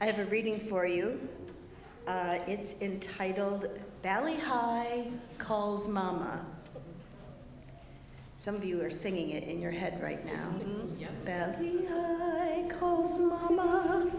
I have a reading for you. It's entitled, Bali Hai Calls Mama. Some of you are singing it in your head right now. Yep. Bali Hai calls Mama.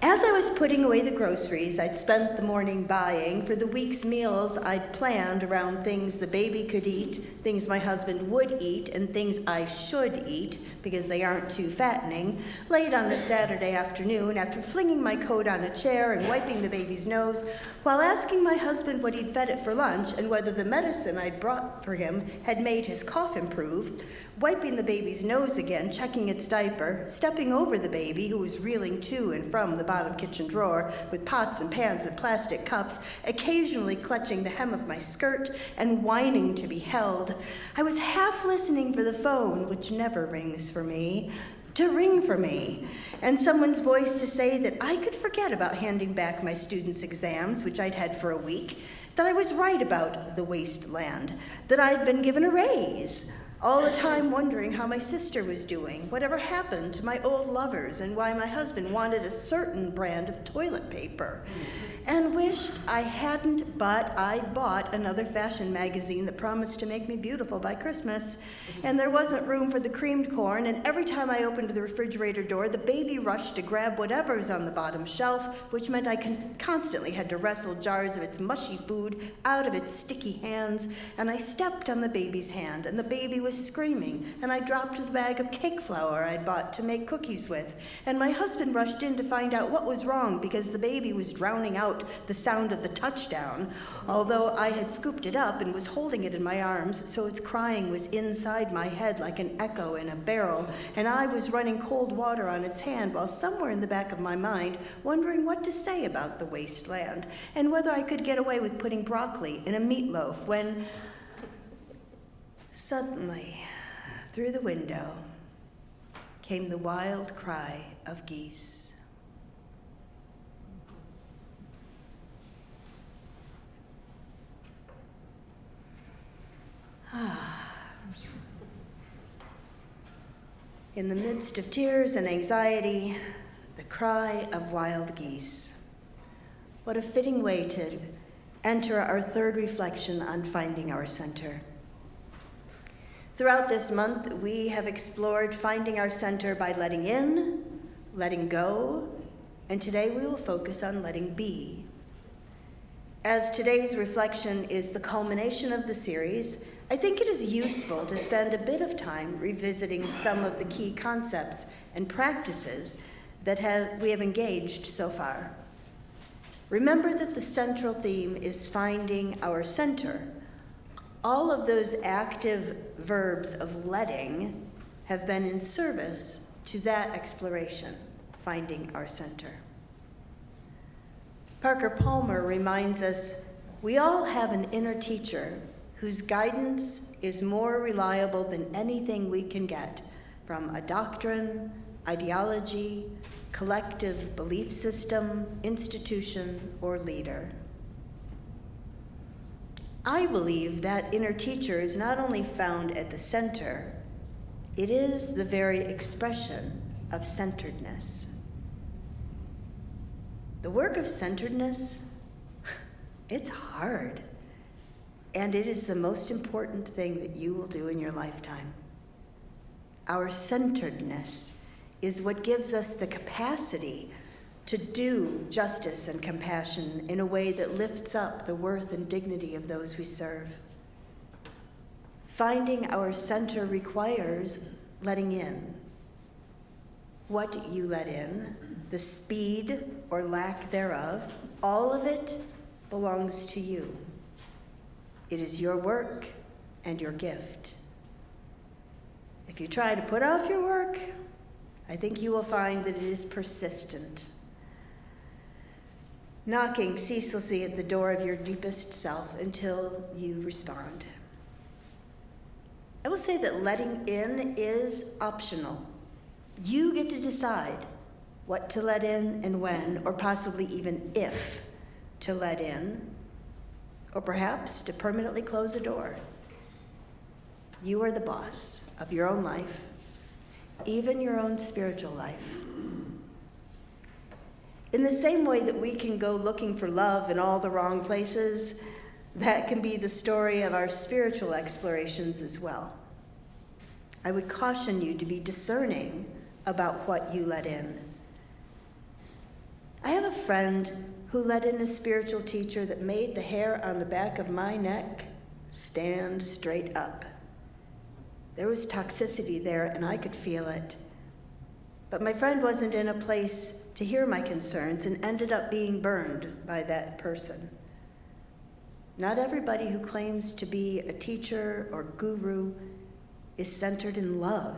As I was putting away the groceries I'd spent the morning buying for the week's meals I'd planned around things the baby could eat, things my husband would eat, and things I should eat because they aren't too fattening, late on a Saturday afternoon after flinging my coat on a chair and wiping the baby's nose, while asking my husband what he'd fed it for lunch and whether the medicine I'd brought for him had made his cough improved, wiping the baby's nose again, checking its diaper, stepping over the baby who was reeling to and from the bottom kitchen drawer with pots and pans and plastic cups, occasionally clutching the hem of my skirt and whining to be held. I was half listening for the phone, which never rings for me, to ring for me, and someone's voice to say that I could forget about handing back my students' exams, which I'd had for a week, that I was right about the wasteland, that I'd been given a raise, all the time wondering how my sister was doing, whatever happened to my old lovers, and why my husband wanted a certain brand of toilet paper, and wished I hadn't, but I bought another fashion magazine that promised to make me beautiful by Christmas, and there wasn't room for the creamed corn, and every time I opened the refrigerator door, the baby rushed to grab whatever's on the bottom shelf, which meant I constantly had to wrestle jars of its mushy food out of its sticky hands, and I stepped on the baby's hand, and the baby was screaming, and I dropped the bag of cake flour I'd bought to make cookies with, and my husband rushed in to find out what was wrong because the baby was drowning out the sound of the touchdown, although I had scooped it up and was holding it in my arms, so its crying was inside my head like an echo in a barrel, and I was running cold water on its hand while somewhere in the back of my mind wondering what to say about the wasteland and whether I could get away with putting broccoli in a meatloaf when suddenly, through the window, came the wild cry of geese. In the midst of tears and anxiety, the cry of wild geese. What a fitting way to enter our third reflection on finding our center. Throughout this month, we have explored finding our center by letting in, letting go, and today we will focus on letting be. As today's reflection is the culmination of the series, I think it is useful to spend a bit of time revisiting some of the key concepts and practices that we have engaged so far. Remember that the central theme is finding our center. All of those active verbs of letting have been in service to that exploration, finding our center. Parker Palmer reminds us, we all have an inner teacher whose guidance is more reliable than anything we can get from a doctrine, ideology, collective belief system, institution, or leader. I believe that inner teacher is not only found at the center, it is the very expression of centeredness. The work of centeredness, it's hard. And it is the most important thing that you will do in your lifetime. Our centeredness is what gives us the capacity to do justice and compassion in a way that lifts up the worth and dignity of those we serve. Finding our center requires letting in. What you let in, the speed or lack thereof, all of it belongs to you. It is your work and your gift. If you try to put off your work, I think you will find that it is persistent, knocking ceaselessly at the door of your deepest self until you respond. I will say that letting in is optional. You get to decide what to let in and when, or possibly even if to let in, or perhaps to permanently close a door. You are the boss of your own life, even your own spiritual life. In the same way that we can go looking for love in all the wrong places, that can be the story of our spiritual explorations as well. I would caution you to be discerning about what you let in. I have a friend who let in a spiritual teacher that made the hair on the back of my neck stand straight up. There was toxicity there, and I could feel it. But my friend wasn't in a place to hear my concerns and ended up being burned by that person. Not everybody who claims to be a teacher or guru is centered in love.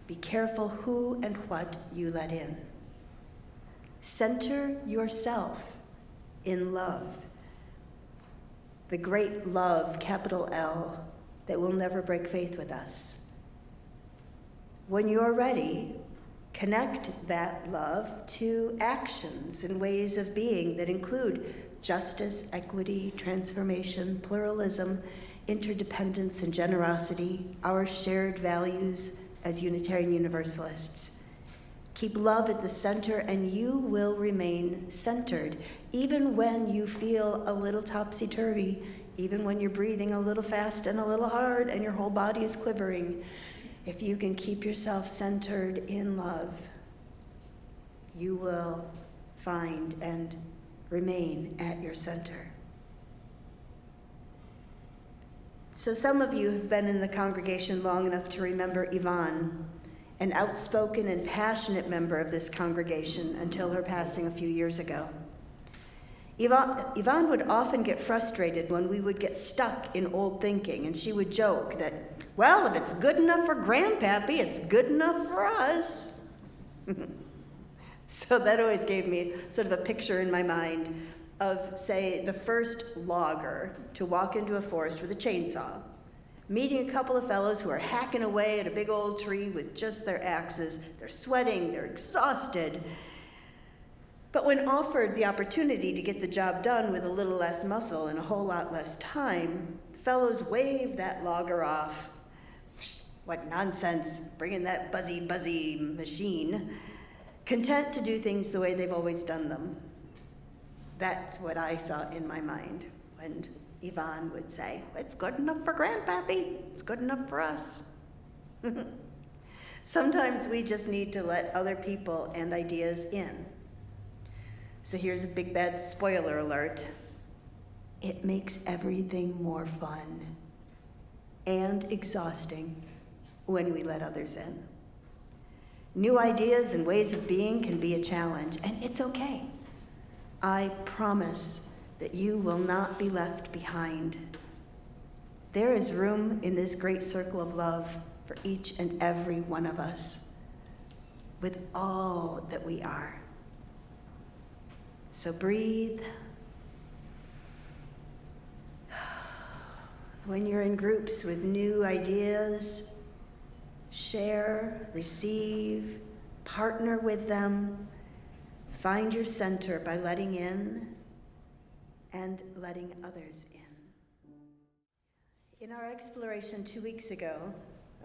Be careful who and what you let in. Center yourself in love. The great love, capital L, that will never break faith with us. When you're ready, connect that love to actions and ways of being that include justice, equity, transformation, pluralism, interdependence, and generosity, our shared values as Unitarian Universalists. Keep love at the center and you will remain centered, even when you feel a little topsy-turvy, even when you're breathing a little fast and a little hard and your whole body is quivering. If you can keep yourself centered in love, you will find and remain at your center. So some of you have been in the congregation long enough to remember Yvonne, an outspoken and passionate member of this congregation until her passing a few years ago. Yvonne would often get frustrated when we would get stuck in old thinking, and she would joke that, well, if it's good enough for Grandpappy, it's good enough for us. So that always gave me sort of a picture in my mind of, say, the first logger to walk into a forest with a chainsaw, meeting a couple of fellows who are hacking away at a big old tree with just their axes. They're sweating, they're exhausted. But when offered the opportunity to get the job done with a little less muscle and a whole lot less time, the fellows waved that logger off. What nonsense, bringing that buzzy machine. Content to do things the way they've always done them. That's what I saw in my mind when Yvonne would say, it's good enough for Grandpappy, it's good enough for us. Sometimes we just need to let other people and ideas in. So here's a big bad spoiler alert. It makes everything more fun and exhausting when we let others in. New ideas and ways of being can be a challenge, and it's okay. I promise that you will not be left behind. There is room in this great circle of love for each and every one of us, with all that we are. So breathe. When you're in groups with new ideas, share, receive, partner with them. Find your center by letting in and letting others in. In our exploration 2 weeks ago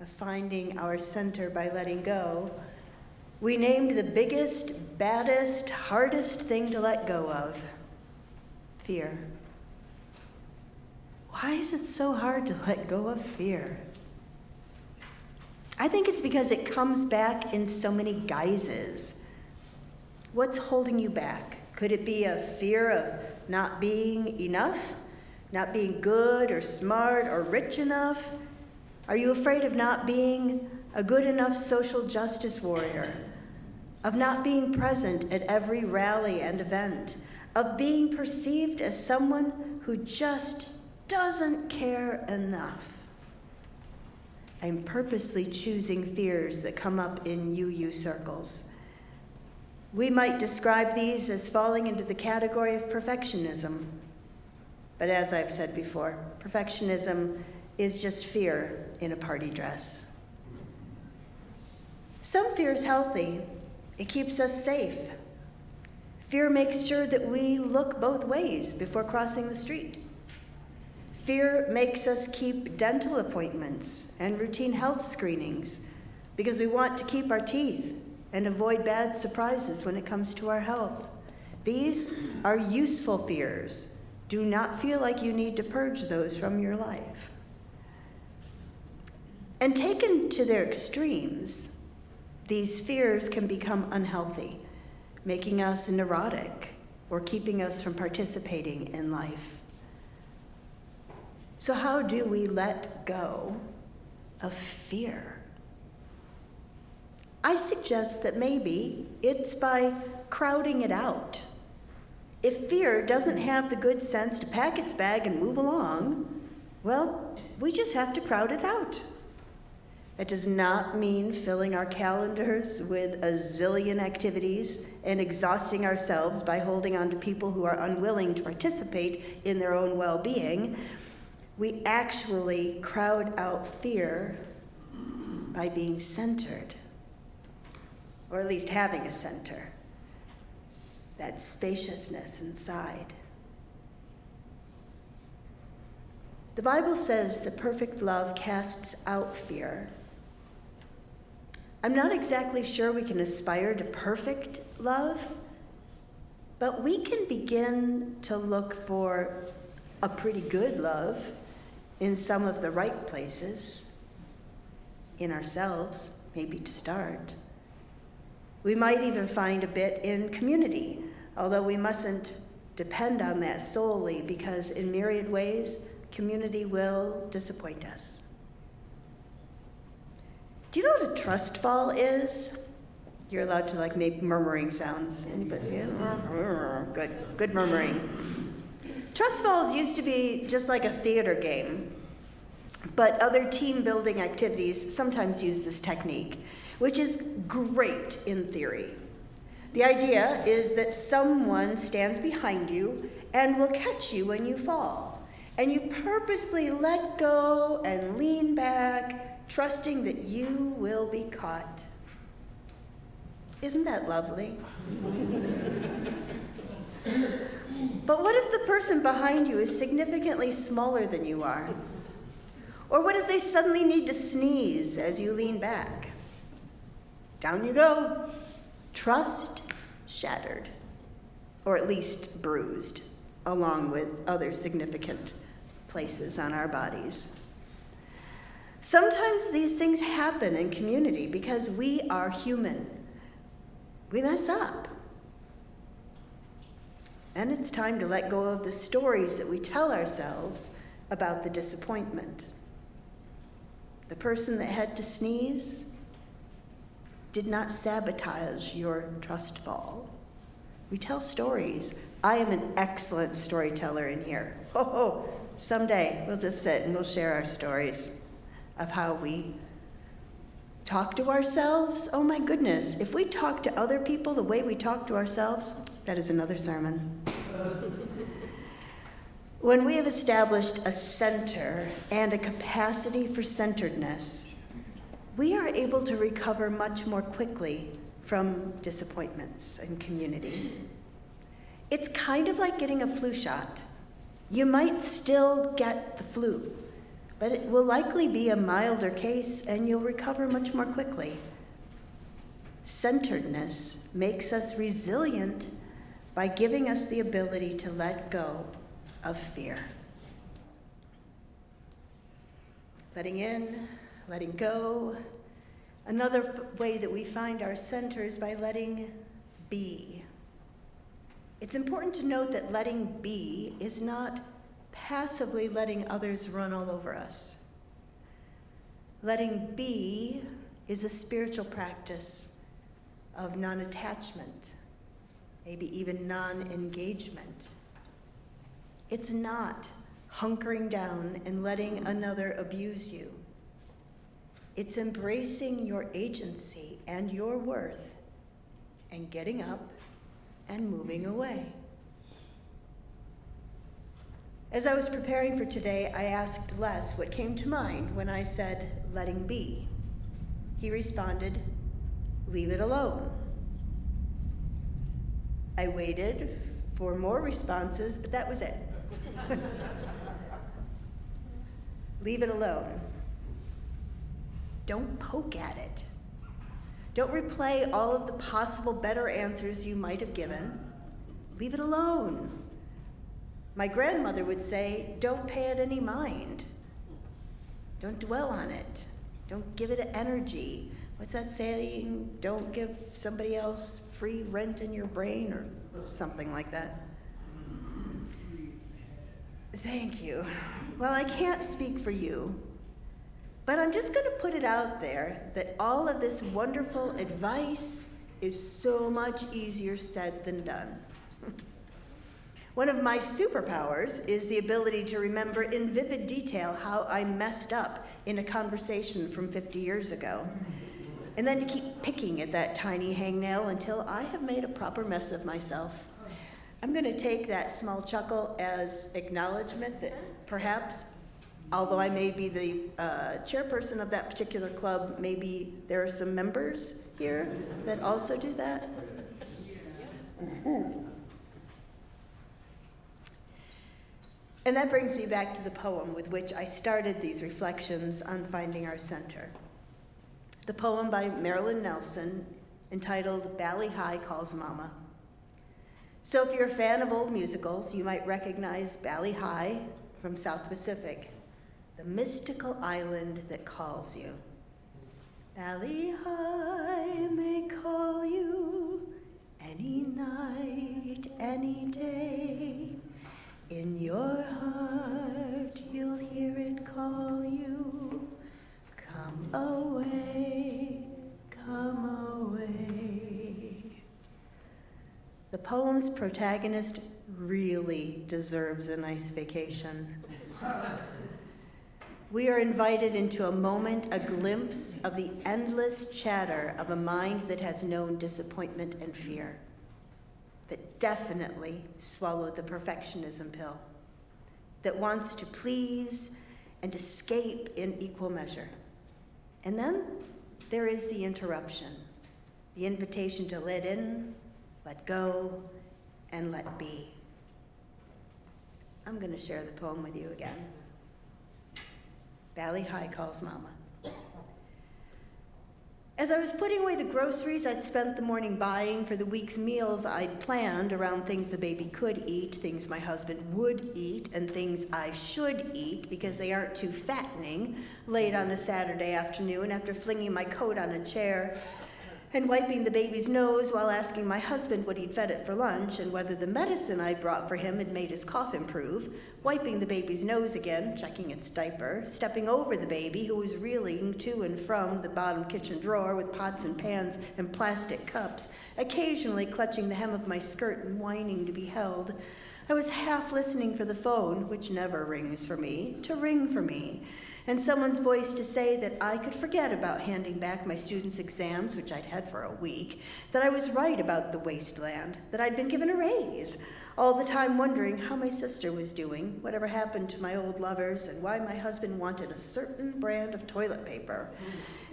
of finding our center by letting go, we named the biggest, baddest, hardest thing to let go of fear. Why is it so hard to let go of fear? I think it's because it comes back in so many guises. What's holding you back? Could it be a fear of not being enough? Not being good or smart or rich enough? Are you afraid of not being a good enough social justice warrior? Of not being present at every rally and event? Of being perceived as someone who just doesn't care enough? I'm purposely choosing fears that come up in UU circles. We might describe these as falling into the category of perfectionism. But as I've said before, perfectionism is just fear in a party dress. Some fear is healthy. It keeps us safe. Fear makes sure that we look both ways before crossing the street. Fear makes us keep dental appointments and routine health screenings because we want to keep our teeth and avoid bad surprises when it comes to our health. These are useful fears. Do not feel like you need to purge those from your life. And taken to their extremes, these fears can become unhealthy, making us neurotic or keeping us from participating in life. So how do we let go of fear? I suggest that maybe it's by crowding it out. If fear doesn't have the good sense to pack its bag and move along, well, we just have to crowd it out. That does not mean filling our calendars with a zillion activities and exhausting ourselves by holding on to people who are unwilling to participate in their own well-being. We actually crowd out fear by being centered, or at least having a center, that spaciousness inside. The Bible says that perfect love casts out fear. I'm not exactly sure we can aspire to perfect love, but we can begin to look for a pretty good love in some of the right places, in ourselves, maybe to start. We might even find a bit in community, although we mustn't depend on that solely, because in myriad ways, community will disappoint us. Do you know what a trust fall is? You're allowed to make murmuring sounds. Anybody? Yeah? Good murmuring. Trust falls used to be just like a theater game, but other team building activities sometimes use this technique, which is great in theory. The idea is that someone stands behind you and will catch you when you fall, and you purposely let go and lean back, trusting that you will be caught. Isn't that lovely? But what if the person behind you is significantly smaller than you are? Or what if they suddenly need to sneeze as you lean back? Down you go. Trust shattered, or at least bruised, along with other significant places on our bodies. Sometimes these things happen in community because we are human. We mess up. And it's time to let go of the stories that we tell ourselves about the disappointment. The person that had to sneeze did not sabotage your trust fall. We tell stories. I am an excellent storyteller in here. Someday we'll just sit and we'll share our stories of how we talk to ourselves. Oh my goodness, if we talk to other people the way we talk to ourselves, that is another sermon. When we have established a center and a capacity for centeredness, we are able to recover much more quickly from disappointments in community. It's kind of like getting a flu shot. You might still get the flu, but it will likely be a milder case and you'll recover much more quickly. Centeredness makes us resilient by giving us the ability to let go of fear. Letting in, letting go. Another way that we find our center is by letting be. It's important to note that letting be is not passively letting others run all over us. Letting be is a spiritual practice of non-attachment, maybe even non-engagement. It's not hunkering down and letting another abuse you. It's embracing your agency and your worth and getting up and moving away. As I was preparing for today, I asked Les what came to mind when I said, letting be. He responded, leave it alone. I waited for more responses, but that was it. Leave it alone. Don't poke at it. Don't replay all of the possible better answers you might have given. Leave it alone. My grandmother would say, don't pay it any mind. Don't dwell on it. Don't give it energy. What's that saying? Don't give somebody else free rent in your brain or something like that. Thank you. Well, I can't speak for you, but I'm just going to put it out there that all of this wonderful advice is so much easier said than done. One of my superpowers is the ability to remember in vivid detail how I messed up in a conversation from 50 years ago, and then to keep picking at that tiny hangnail until I have made a proper mess of myself. I'm going to take that small chuckle as acknowledgement that perhaps, although I may be the chairperson of that particular club, maybe there are some members here that also do that. And that brings me back to the poem with which I started these reflections on finding our center. The poem by Marilyn Nelson entitled Bali Hai Calls Mama. So if you're a fan of old musicals, you might recognize Bali Hai from South Pacific, the mystical island that calls you. Bali Hai may call you any night, any day. In your heart, you'll hear it call you. Come away, come away. The poem's protagonist really deserves a nice vacation. We are invited into a moment, a glimpse of the endless chatter of a mind that has known disappointment and fear, that definitely swallowed the perfectionism pill, that wants to please and escape in equal measure. And then there is the interruption, the invitation to let in, let go, and let be. I'm going to share the poem with you again. Bali Hai Calls Mama. As I was putting away the groceries I'd spent the morning buying for the week's meals I'd planned around things the baby could eat, things my husband would eat, and things I should eat because they aren't too fattening, late on a Saturday afternoon after flinging my coat on a chair and wiping the baby's nose while asking my husband what he'd fed it for lunch and whether the medicine I'd brought for him had made his cough improve, wiping the baby's nose again, checking its diaper, stepping over the baby who was reeling to and from the bottom kitchen drawer with pots and pans and plastic cups, occasionally clutching the hem of my skirt and whining to be held. I was half listening for the phone, which never rings for me, to ring for me, and someone's voice to say that I could forget about handing back my students' exams, which I'd had for a week, that I was right about the wasteland, that I'd been given a raise, all the time wondering how my sister was doing, whatever happened to my old lovers, and why my husband wanted a certain brand of toilet paper,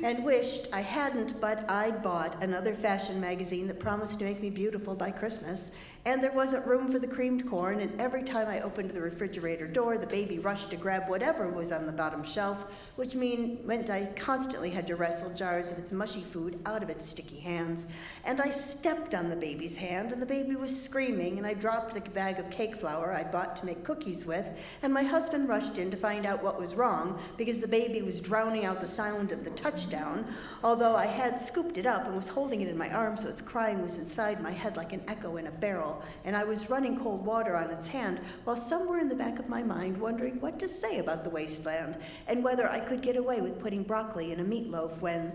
and wished I hadn't, but I'd bought another fashion magazine that promised to make me beautiful by Christmas, and there wasn't room for the creamed corn, and every time I opened the refrigerator door, the baby rushed to grab whatever was on the bottom shelf, which meant I constantly had to wrestle jars of its mushy food out of its sticky hands. And I stepped on the baby's hand, and the baby was screaming, and I dropped the bag of cake flour I'd bought to make cookies with, and my husband rushed in to find out what was wrong, because the baby was drowning out the sound of the touchdown, although I had scooped it up and was holding it in my arms so its crying was inside my head like an echo in a barrel, and I was running cold water on its hand, while somewhere in the back of my mind wondering what to say about the wasteland, and whether I could get away with putting broccoli in a meatloaf when,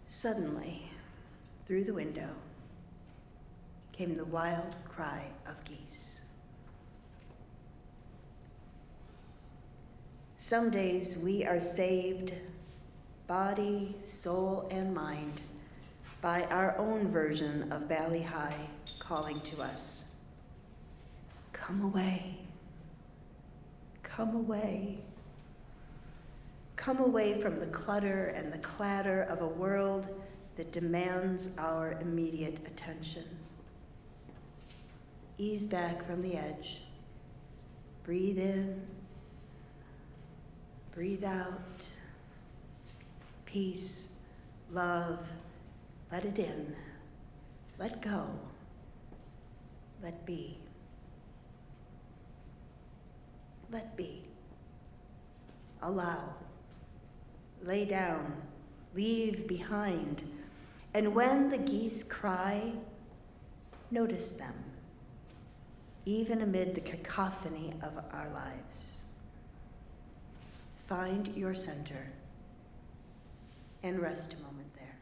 suddenly, through the window, came the wild cry of geese. Some days we are saved, body, soul, and mind, by our own version of Bali Hai calling to us. Come away. Come away. Come away from the clutter and the clatter of a world that demands our immediate attention. Ease back from the edge. Breathe in. Breathe out. Peace, Love, let it in. Let go. Let be. Let be. Allow. Lay down. Leave behind. And when the geese cry, notice them, even amid the cacophony of our lives. Find your center and rest a moment there.